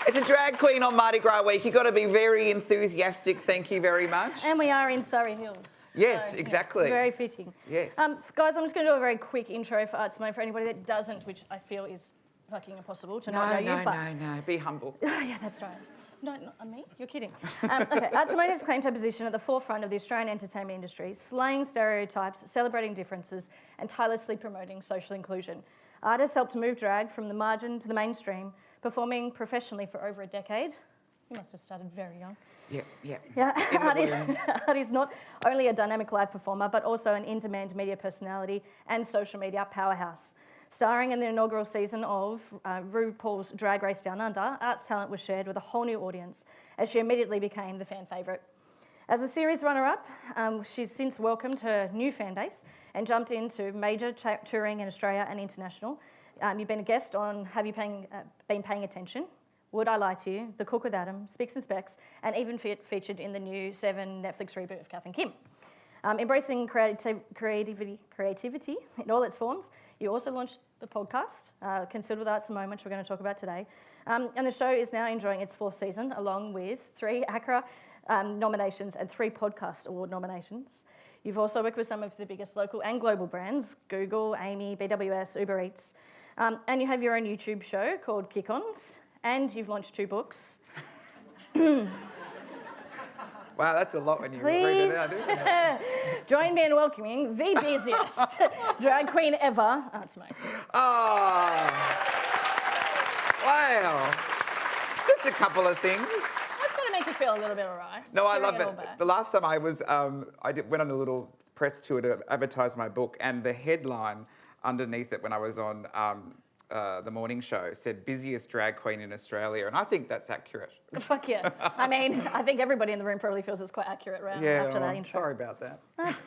It's a drag queen on Mardi Gras week. You've got to be very enthusiastic. Thank you very much. And we are in Surrey Hills. Yes, so, exactly. Yeah, very fitting. Yes. Guys, I'm just going to do a very quick intro for Art Simone for anybody that doesn't, which I feel is fucking impossible to not know you. No. Be humble. Yeah, that's right. No, not me. You're kidding. Okay, Art Simone has claimed her position at the forefront of the Australian entertainment industry, slaying stereotypes, celebrating differences, and tirelessly promoting social inclusion. Art has helped move drag from the margin to the mainstream, performing professionally for over a decade. You must have started very young. Yeah. Art is not only a dynamic live performer, but also an in-demand media personality and social media powerhouse. Starring in the inaugural season of RuPaul's Drag Race Down Under, Art's talent was shared with a whole new audience as she immediately became the fan favourite. As a series runner-up, she's since welcomed her new fan base and jumped into major touring in Australia and international. You've been a guest on Have You Been Paying Attention? Would I Lie to You? The Cook with Adam, Spicks and Specs, and even featured in the new 7 Netflix reboot of Kath and Kim. Embracing creativity in all its forms, you also launched the podcast, Considered with Art Simone, which we're going to talk about today. And the show is now enjoying its 4th season, along with 3 ACRA nominations and 3 podcast award nominations. You've also worked with some of the biggest local and global brands, Google, Amy, BWS, Uber Eats. And you have your own YouTube show called Kick-Ons, and you've launched 2 books. Wow, that's a lot when you read it out, isn't it? Join me in welcoming the busiest drag queen ever, Art Simone. Oh, wow. Just a couple of things. That's going to make you feel a little bit all right. No, I love it. The last time I was, went on a little press tour to advertise my book, and the headline underneath it when I was on the morning show said busiest drag queen in Australia, and I think that's accurate. Fuck yeah. I mean, I think everybody in the room probably feels it's quite accurate after that intro. Sorry about that. That's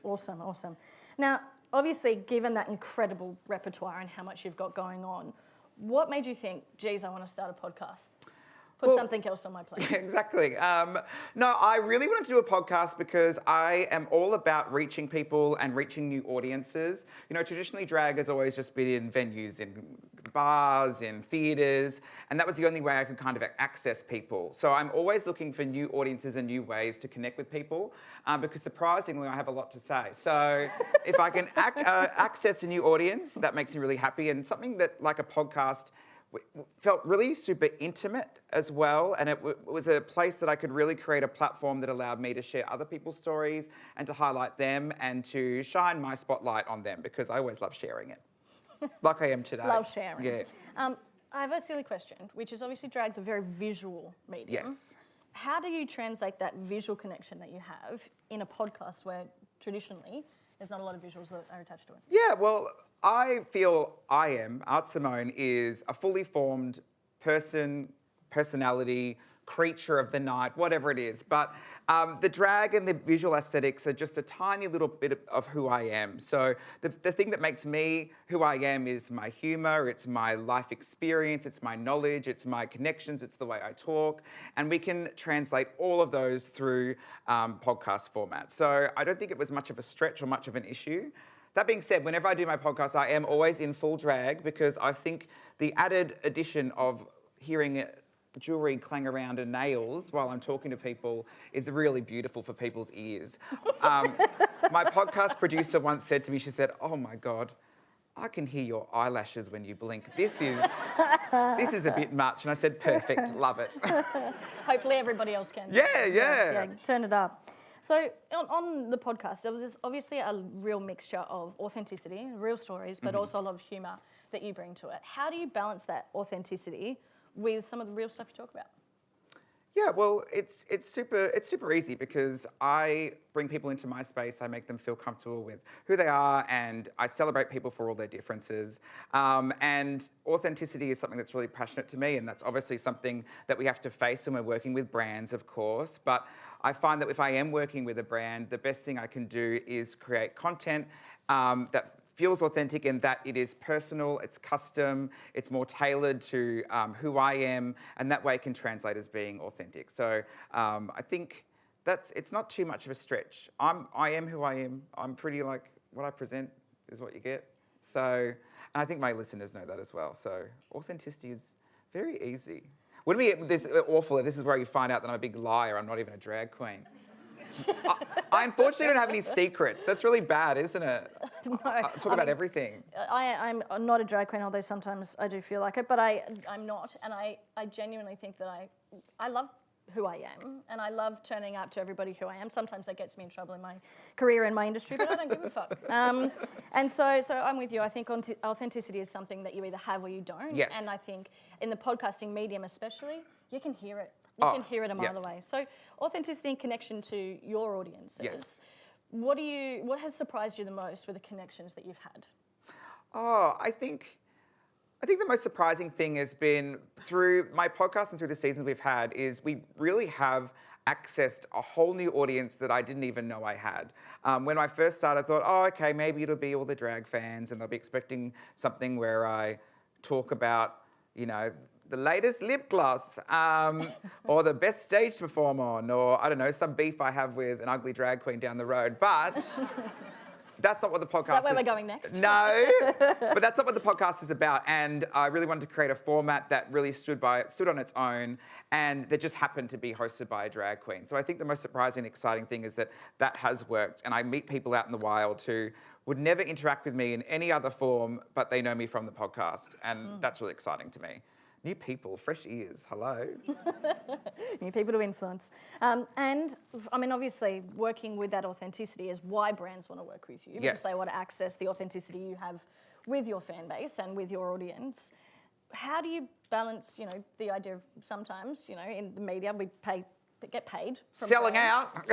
awesome. Now, obviously, given that incredible repertoire and how much you've got going on, what made you think, geez, I want to start a podcast? Put something else on my plate. Exactly. No, I really wanted to do a podcast because I am all about reaching people and reaching new audiences. You know, traditionally drag has always just been in venues, in bars, in theatres, and that was the only way I could kind of access people. So I'm always looking for new audiences and new ways to connect with people because surprisingly, I have a lot to say. So if I can access a new audience, that makes me really happy, and something that, like a podcast, felt really super intimate as well, and it was a place that I could really create a platform that allowed me to share other people's stories and to highlight them and to shine my spotlight on them, because I always love sharing it, like I am today. Love sharing. Yeah. I have a silly question, which is obviously drag's a very visual medium. Yes. How do you translate that visual connection that you have in a podcast where traditionally there's not a lot of visuals that are attached to it? Yeah, well, I feel Art Simone is a fully formed personality, creature of the night, whatever it is. But the drag and the visual aesthetics are just a tiny little bit of who I am. So the thing that makes me who I am is my humour, it's my life experience, it's my knowledge, it's my connections, it's the way I talk. And we can translate all of those through podcast format. So I don't think it was much of a stretch or much of an issue. That being said, whenever I do my podcast, I am always in full drag because I think the added addition of hearing jewellery clang around and nails while I'm talking to people is really beautiful for people's ears. My podcast producer once said to me, she said, "Oh my God, I can hear your eyelashes when you blink. This is a bit much." And I said, "Perfect, love it." Hopefully everybody else can. Yeah. Turn it up. So on the podcast, there's obviously a real mixture of authenticity, real stories, but also a lot of humour that you bring to it. How do you balance that authenticity with some of the real stuff you talk about? Yeah, well, it's super easy because I bring people into my space, I make them feel comfortable with who they are, and I celebrate people for all their differences. And authenticity is something that's really passionate to me, and that's obviously something that we have to face when we're working with brands, of course. But I find that if I am working with a brand, the best thing I can do is create content that feels authentic in that it is personal, it's custom, it's more tailored to who I am, and that way it can translate as being authentic. So I think it's not too much of a stretch. I am who I am. I'm pretty like what I present is what you get. So, and I think my listeners know that as well. So authenticity is very easy. Wouldn't it be this awful if this is where you find out that I'm a big liar, I'm not even a drag queen? I unfortunately don't have any secrets. That's really bad, isn't it? No, I talk about everything. I'm not a drag queen, although sometimes I do feel like it, but I'm not. And I genuinely think that I love who I am, and I love turning up to everybody who I am. Sometimes that gets me in trouble in my career in my industry, but I don't give a fuck. And so I'm with you. I think authenticity is something that you either have or you don't. Yes. And I think in the podcasting medium especially, you can hear it. You can hear it a mile away. So authenticity and connection to your audiences. Yes. What has surprised you the most with the connections that you've had? Oh, I think the most surprising thing has been through my podcast and through the seasons we've had is we really have accessed a whole new audience that I didn't even know I had. When I first started, I thought, oh, okay, maybe it'll be all the drag fans and they'll be expecting something where I talk about, you know, the latest lip gloss or the best stage to perform on, or I don't know, some beef I have with an ugly drag queen down the road. But that's not what the podcast is. Is that where we're going next? No, but that's not what the podcast is about. And I really wanted to create a format that really stood on its own, and that just happened to be hosted by a drag queen. So I think the most surprising and exciting thing is that has worked. And I meet people out in the wild who would never interact with me in any other form, but they know me from the podcast. And that's really exciting to me. New people, fresh ears, hello. New people to influence. And I mean, obviously, working with that authenticity is why brands want to work with you, because they want to access the authenticity you have with your fan base and with your audience. How do you balance, you know, the idea of sometimes, you know, in the media, we get paid from Selling brands. out.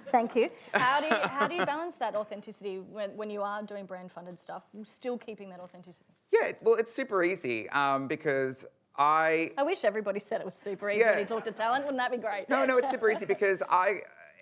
Thank you. How do you balance that authenticity when you are doing brand-funded stuff, still keeping that authenticity? Yeah, well, it's super easy because I wish everybody said it was super easy when you talk to talent. Wouldn't that be great? No, it's super easy because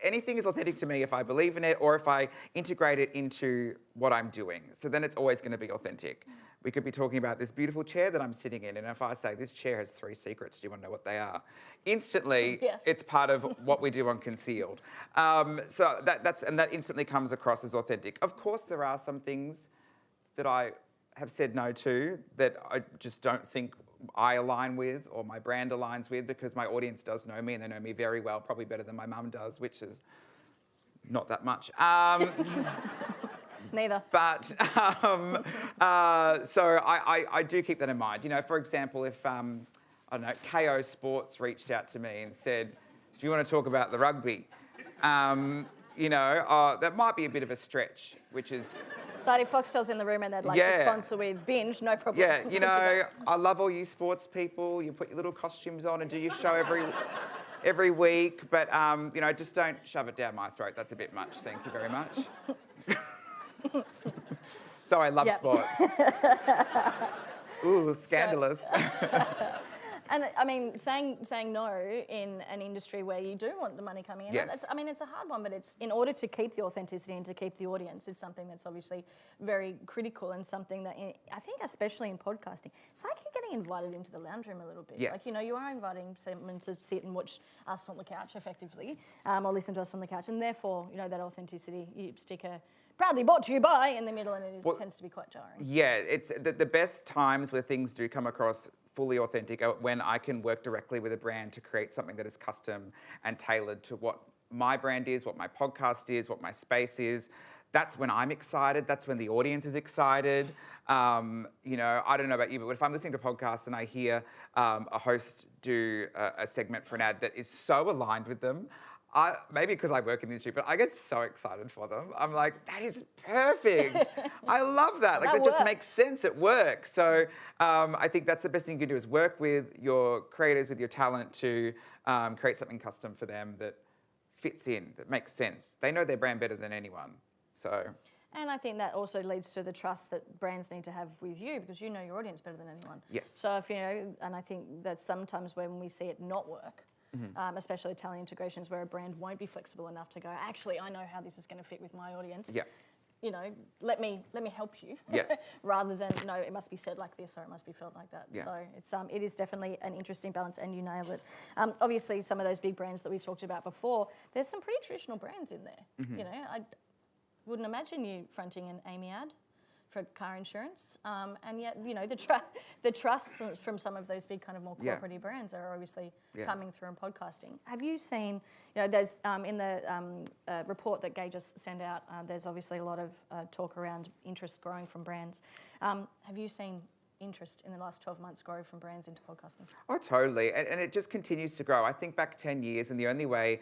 anything is authentic to me if I believe in it or if I integrate it into what I'm doing. So then it's always going to be authentic. We could be talking about this beautiful chair that I'm sitting in, and if I say this chair has 3 secrets, do you want to know what they are? Instantly, it's part of what we do on Concealed. So that instantly comes across as authentic. Of course, there are some things that I have said no to that I just don't think I align with or my brand aligns with, because my audience does know me and they know me very well, probably better than my mum does, which is not that much. Neither. But, so I do keep that in mind. You know, for example, if, I don't know, KO Sports reached out to me and said, do you want to talk about the rugby? You know, that might be a bit of a stretch, which is... But if Foxtel's in the room and they'd like to sponsor with Binge, no problem. Yeah, you know, I love all you sports people. You put your little costumes on and do your show every week. But, you know, just don't shove it down my throat. That's a bit much. Thank you very much. So I love sports. Ooh, scandalous. And I mean, saying no in an industry where you do want the money coming in, yes. I mean, it's a hard one, but it's in order to keep the authenticity and to keep the audience, it's something that's obviously very critical and something that I think, especially in podcasting, it's like you're getting invited into the lounge room a little bit. Yes. Like, you know, you are inviting someone to sit and watch us on the couch effectively, or listen to us on the couch, and therefore, you know, that authenticity, you stick a proudly brought to you by in the middle, and it tends to be quite jarring. Yeah, it's the best times where things do come across fully authentic are when I can work directly with a brand to create something that is custom and tailored to what my brand is, what my podcast is, what my space is. That's when I'm excited. That's when the audience is excited. You know, I don't know about you, but if I'm listening to a podcast and I hear a host do a segment for an ad that is so aligned with them, maybe because I work in the industry, but I get so excited for them. I'm like, that is perfect. I love that. Like, that just makes sense. It works. So I think that's the best thing you can do is work with your creators, with your talent to create something custom for them that fits in, that makes sense. They know their brand better than anyone. So. And I think that also leads to the trust that brands need to have with you, because you know your audience better than anyone. Yes. So if you know, and I think that sometimes when we see it not work, especially talent integrations where a brand won't be flexible enough to go, actually, I know how this is going to fit with my audience. Yeah. You know, let me help you. Yes. Rather than, no, it must be said like this or it must be felt like that. Yeah. So it is definitely an interesting balance, and you nailed it. Obviously, some of those big brands that we talked about before, there's some pretty traditional brands in there. You know, I wouldn't imagine you fronting an Amy ad. for car insurance, and yet the trusts from some of those big kind of more corporate brands are obviously coming through in podcasting. Have you seen? There's in the report that Gay just sent out. There's obviously a lot of talk around interest growing from brands. Have you seen interest in the last 12 months grow from brands into podcasting? Oh, totally. And it just continues to grow. I think back 10 years, and the only way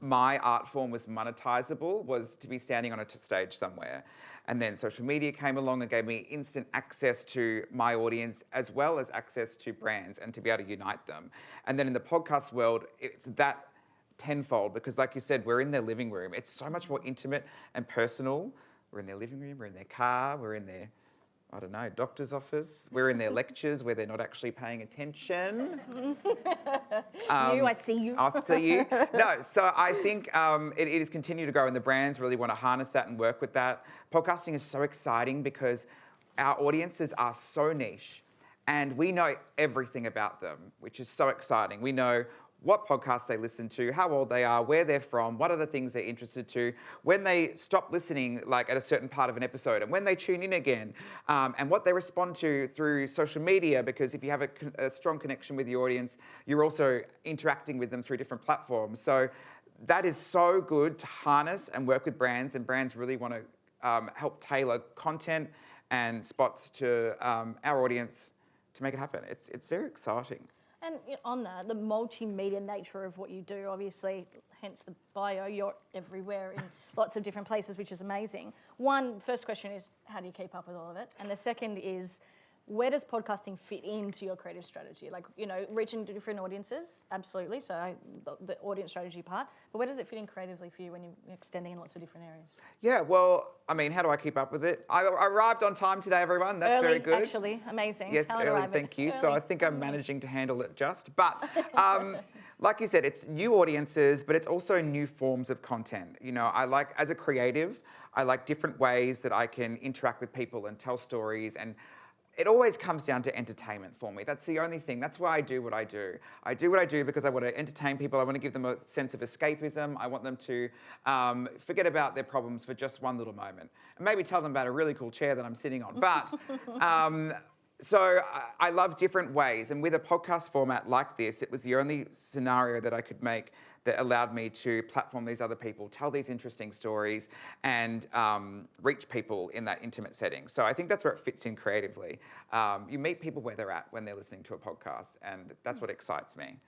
my art form was monetizable was to be standing on a stage somewhere. And then social media came along and gave me instant access to my audience as well as access to brands and to be able to unite them. And then in the podcast world, it's that tenfold because like you said, we're in their living room. It's so much more intimate and personal. We're in their living room, we're in their car, we're in their, I don't know, doctor's office. We're in their lectures where they're not actually paying attention. I see you. I'll see you. No, so I think it has continued to grow and the brands really want to harness that and work with that. Podcasting is so exciting because our audiences are so niche and we know everything about them, which is so exciting. We know what podcasts they listen to, how old they are, where they're from, what are the things they're interested to, when they stop listening, like at a certain part of an episode, and when they tune in again, and what they respond to through social media, because if you have a strong connection with your audience, you're also interacting with them through different platforms. So that is so good to harness and work with brands, and brands really want to help tailor content and spots to our audience to make it happen. It's very exciting. And on that, the multimedia nature of what you do, obviously, hence the bio, you're everywhere in lots of different places, which is amazing. First question is, how do you keep up with all of it? And the second is, where does podcasting fit into your creative strategy? Like, reaching different audiences, absolutely, so the audience strategy part, but where does it fit in creatively for you when you're extending in lots of different areas? Yeah, well, I mean, how do I keep up with it? I arrived on time today, everyone. That's early, very good. Actually, amazing. Yes, early, thank you. So I think I'm managing to handle it just. But like you said, it's new audiences, but it's also new forms of content. I like, as a creative, I like different ways that I can interact with people and tell stories, and it always comes down to entertainment for me. That's the only thing. That's why I do what I do. I do what I do because I want to entertain people. I want to give them a sense of escapism. I want them to forget about their problems for just one little moment. And maybe tell them about a really cool chair that I'm sitting on. But so I love different ways. And with a podcast format like this, it was the only scenario that I could make that allowed me to platform these other people, tell these interesting stories, and reach people in that intimate setting. So I think that's where it fits in creatively. You meet people where they're at when they're listening to a podcast, and that's what excites me.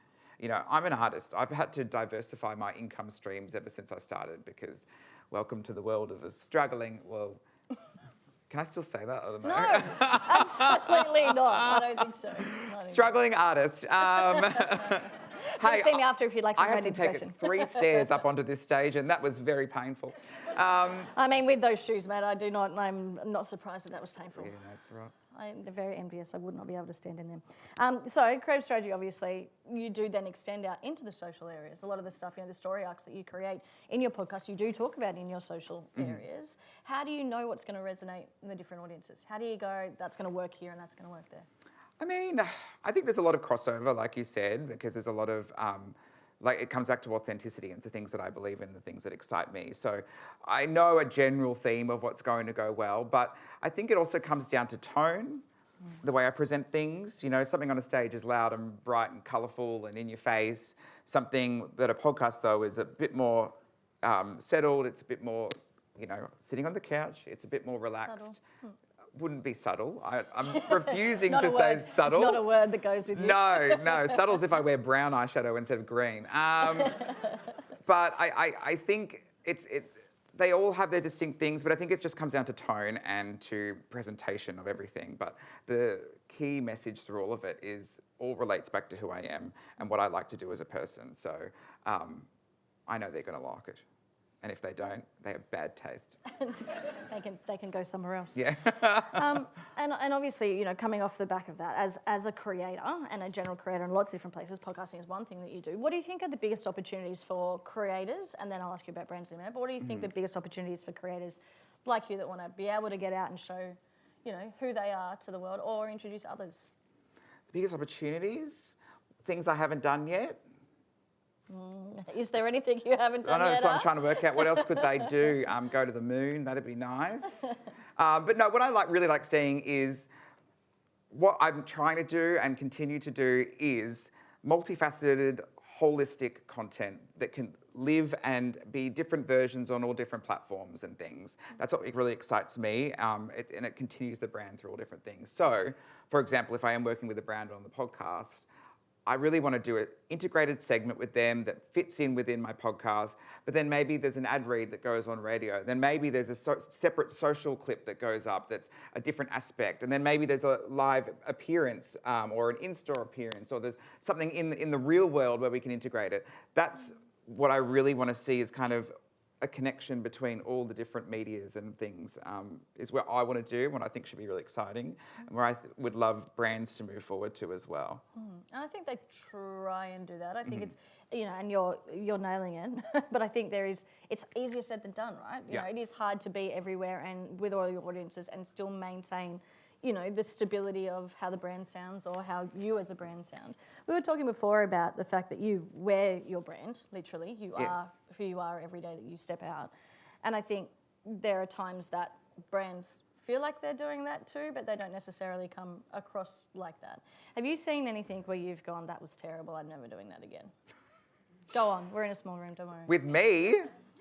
I'm an artist. I've had to diversify my income streams ever since I started because welcome to the world of a struggling, can I still say that? I don't know. No, absolutely not. I don't think so. Struggling artist. Hey, see me after if you'd like some I had to take it 3 stairs up onto this stage, and that was very painful. I mean, with those shoes, mate, I'm not surprised that was painful. Yeah, that's right. I'm very envious. I would not be able to stand in them. So creative strategy, obviously, you do then extend out into the social areas. A lot of the stuff, the story arcs that you create in your podcast, you do talk about in your social areas. How do you know what's going to resonate in the different audiences? How do you go, that's going to work here and that's going to work there? I mean, I think there's a lot of crossover, like you said, because there's a lot of, it comes back to authenticity and to things that I believe in, the things that excite me. So I know a general theme of what's going to go well, but I think it also comes down to tone, the way I present things. Something on a stage is loud and bright and colourful and in your face. Something that a podcast, though, is a bit more settled. It's a bit more, sitting on the couch. It's a bit more relaxed. Wouldn't be subtle. I'm refusing to say subtle. It's not a word that goes with you. No. Subtle's if I wear brown eyeshadow instead of green. But I think they all have their distinct things, but I think it just comes down to tone and to presentation of everything. But the key message through all of it all relates back to who I am and what I like to do as a person. So I know they're going to like it. And if they don't, they have bad taste. they can go somewhere else. Yeah. And obviously, coming off the back of that, as a creator and a general creator in lots of different places, podcasting is one thing that you do. What do you think are the biggest opportunities for creators? And then I'll ask you about brands in a minute. But what do you think the biggest opportunities for creators like you that want to be able to get out and show, who they are to the world or introduce others? The biggest opportunities, things I haven't done yet. Is there anything you haven't done yet? So I'm trying to work out what else could they do. Go to the moon, that'd be nice. But no, what I really like seeing is what I'm trying to do and continue to do is multifaceted, holistic content that can live and be different versions on all different platforms and things. That's what really excites me, and it continues the brand through all different things. So, for example, if I am working with a brand on the podcast, I really want to do an integrated segment with them that fits in within my podcast, but then maybe there's an ad read that goes on radio. Then maybe there's a separate social clip that goes up that's a different aspect. And then maybe there's a live appearance or an in-store appearance, or there's something in the real world where we can integrate it. That's what I really want to see is kind of a connection between all the different medias and things is what I want to do, what I think should be really exciting, and where I would love brands to move forward to as well. And I think they try and do that. I think it's, and you're nailing it. But I think it's easier said than done, right? You know, it is hard to be everywhere and with all your audiences and still maintain, the stability of how the brand sounds or how you as a brand sound. We were talking before about the fact that you wear your brand, literally. You are who you are every day that you step out. And I think there are times that brands feel like they're doing that too, but they don't necessarily come across like that. Have you seen anything where you've gone, that was terrible, I'm never doing that again? Go on, we're in a small room, don't worry. With me?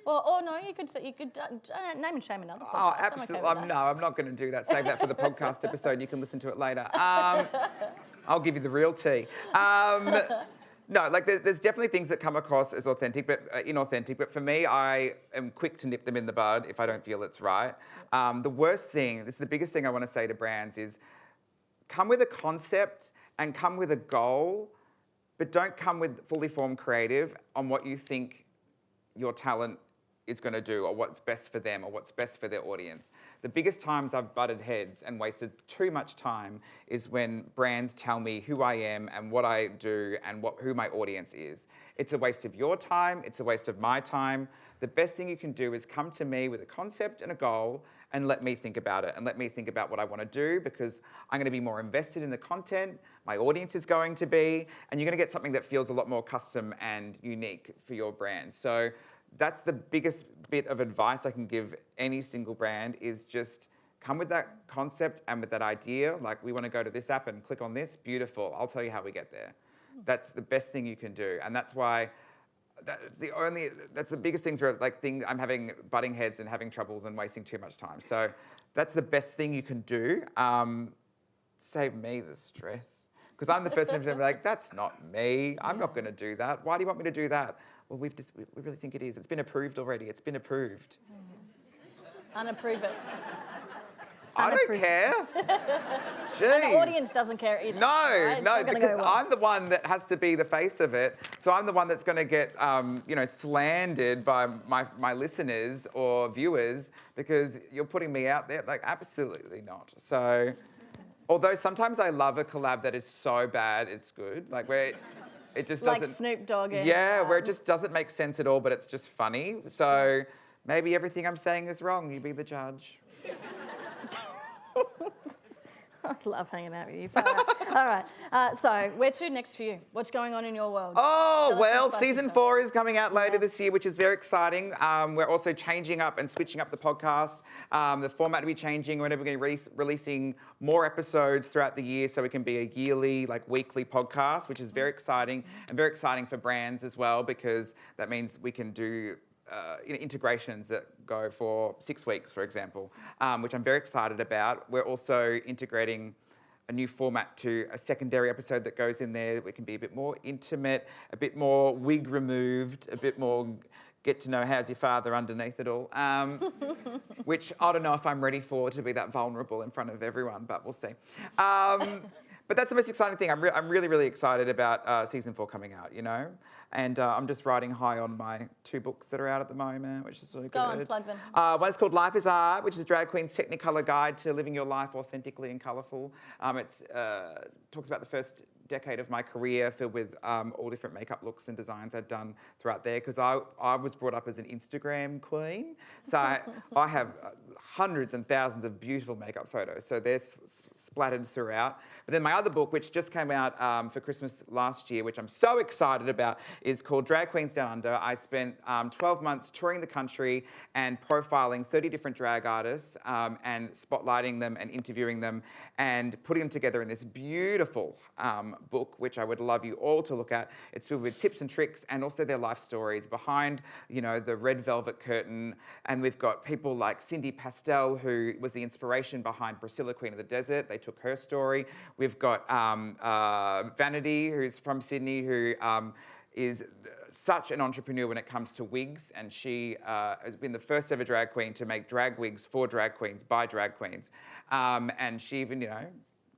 Or no, you could name and shame another podcast. Oh, absolutely. No, I'm not going to do that. Save that for the podcast episode. You can listen to it later. I'll give you the real tea. No, like there's definitely things that come across as authentic, but inauthentic. But for me, I am quick to nip them in the bud if I don't feel it's right. The worst thing, this is the biggest thing I want to say to brands is, come with a concept and come with a goal, but don't come with fully formed creative on what you think your talent is going to do or what's best for them or what's best for their audience. The biggest times I've butted heads and wasted too much time is when brands tell me who I am and what I do and who my audience is. It's a waste of your time, it's a waste of my time. The best thing you can do is come to me with a concept and a goal and let me think about it and let me think about what I want to do, because I'm going to be more invested in the content, my audience is going to be, and you're going to get something that feels a lot more custom and unique for your brand. So that's the biggest bit of advice I can give any single brand, is just come with that concept and with that idea. Like, we want to go to this app and click on this, beautiful, I'll tell you how we get there. That's the best thing you can do. And that's why that's the biggest things where I'm having butting heads and having troubles and wasting too much time. So that's the best thing you can do. Save me the stress. Because I'm the first person to be like, that's not me. I'm not going to do that. Why do you want me to do that? Well, we really think it is. It's been approved already. It's been approved. Unapprove it. I don't care. Jeez. And the audience doesn't care either. No, right? no, because I'm the one that has to be the face of it. So I'm the one that's going to get, slandered by my listeners or viewers because you're putting me out there. Like, absolutely not. So, although sometimes I love a collab that is so bad it's good, like where it just doesn't. Like Snoop Dogg. Yeah, where it just doesn't make sense at all, but it's just funny. So maybe everything I'm saying is wrong. You be the judge. I love hanging out with you. All right. So, where to next for you? What's going on in your world? Oh, well, season 4 is coming out later this year, which is very exciting. We're also changing up and switching up the podcast. The format will be changing. We're going to be releasing more episodes throughout the year, so it can be a yearly, weekly podcast, which is very exciting, and very exciting for brands as well, because that means we can do integrations that go for 6 weeks, for example, which I'm very excited about. We're also integrating a new format to a secondary episode that goes in there. We can be a bit more intimate, a bit more wig removed, a bit more get to know how's your father underneath it all, which I don't know if I'm ready for, to be that vulnerable in front of everyone, but we'll see. But that's the most exciting thing. I'm really, really excited about season 4 coming out, And I'm just riding high on my 2 books that are out at the moment, which is really good. Go on, plug them. One's called Life is Art, which is a drag queen's Technicolor guide to living your life authentically and colourful. It talks about the first decade of my career, filled with all different makeup looks and designs I'd done throughout there, because I was brought up as an Instagram queen. So I have hundreds and thousands of beautiful makeup photos. So they're splattered throughout. But then my other book, which just came out for Christmas last year, which I'm so excited about, is called Drag Queens Down Under. I spent 12 months touring the country and profiling 30 different drag artists and spotlighting them and interviewing them and putting them together in this beautiful book, which I would love you all to look at. It's filled with tips and tricks and also their life stories behind, you know, the red velvet curtain. And we've got people like Cindy Pastel, who was the inspiration behind Priscilla, Queen of the Desert. They took her story. We've got Vanity, who's from Sydney, who is such an entrepreneur when it comes to wigs, and she has been the first ever drag queen to make drag wigs for drag queens by drag queens. And she even, you know,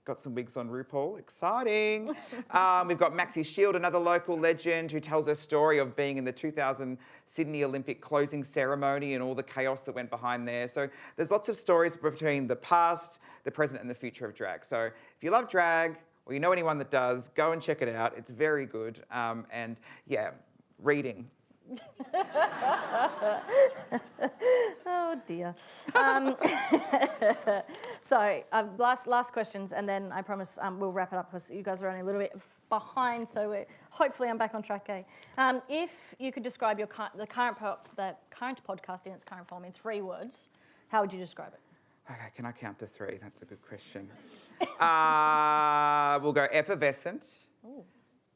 got some wigs on RuPaul. Exciting. We've got Maxie Shield, another local legend who tells her story of being in the 2000 Sydney Olympic closing ceremony and all the chaos that went behind there. So there's lots of stories between the past, the present, and the future of drag. So if you love drag, or you know anyone that does, go and check it out. It's very good. And yeah, reading. Oh dear. So last questions, and then I promise we'll wrap it up because you guys are only a little bit behind. So hopefully I'm back on track. If you could describe the current podcast in its current form in 3 words, how would you describe it? Okay, can I count to 3? That's a good question. We'll go effervescent, Ooh.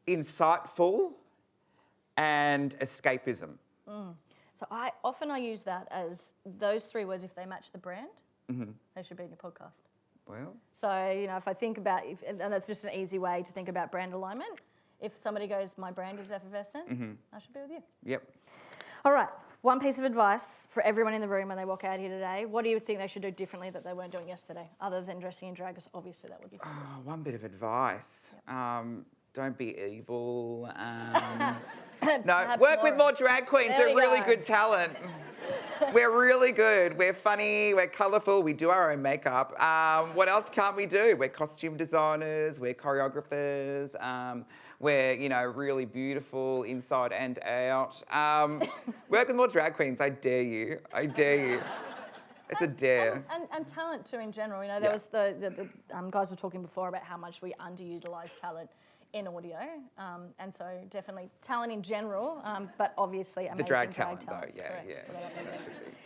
insightful, and escapism. So I use that as those 3 words. If they match the brand, they should be in your podcast. Well, so you know, if I think about, and that's just an easy way to think about brand alignment. If somebody goes, my brand is effervescent, I should be with you. Yep. All right. One piece of advice for everyone in the room when they walk out here today. What do you think they should do differently that they weren't doing yesterday, other than dressing in drag? Because obviously that would be fabulous. One bit of advice. Yep. Don't be evil. No, work with more drag queens. They're really good talent. We're really good. We're funny. We're colourful. We do our own makeup. What else can't we do? We're costume designers. We're choreographers. We're, you know, really beautiful inside and out. Work with more drag queens. I dare you. I dare you. It's a dare. And talent too in general. You know, there was the guys were talking before about how much we underutilise talent in audio, and so definitely talent in general, but obviously amazing the drag talent though, correct. yeah.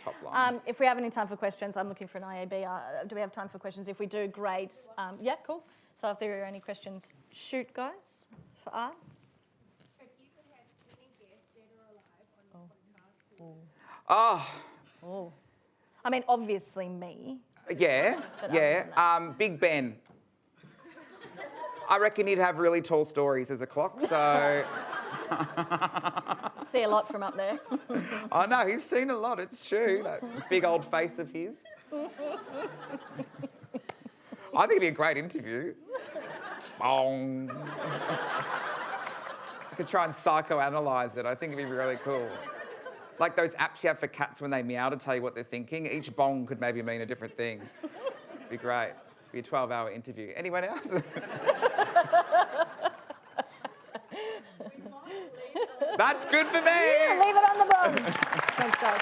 Top line. If we have any time for questions, I'm looking for an IAB. Do we have time for questions? If we do, great. Yeah, cool. So if there are any questions, shoot, guys, for Art. If you could have any guest, dead or alive, on your podcast, Oh. I mean, obviously me. Yeah. Big Ben. I reckon he'd have really tall stories as a clock, so... See a lot from up there. I know, he's seen a lot, it's true. That big old face of his. I think it'd be a great interview. Bong. I could try and psychoanalyse it. I think it'd be really cool. Like those apps you have for cats when they meow to tell you what they're thinking. Each bong could maybe mean a different thing. It'd be great. It'd be a 12-hour interview. Anyone else? That's good for me. Yeah, leave it on the bong. Thanks, guys.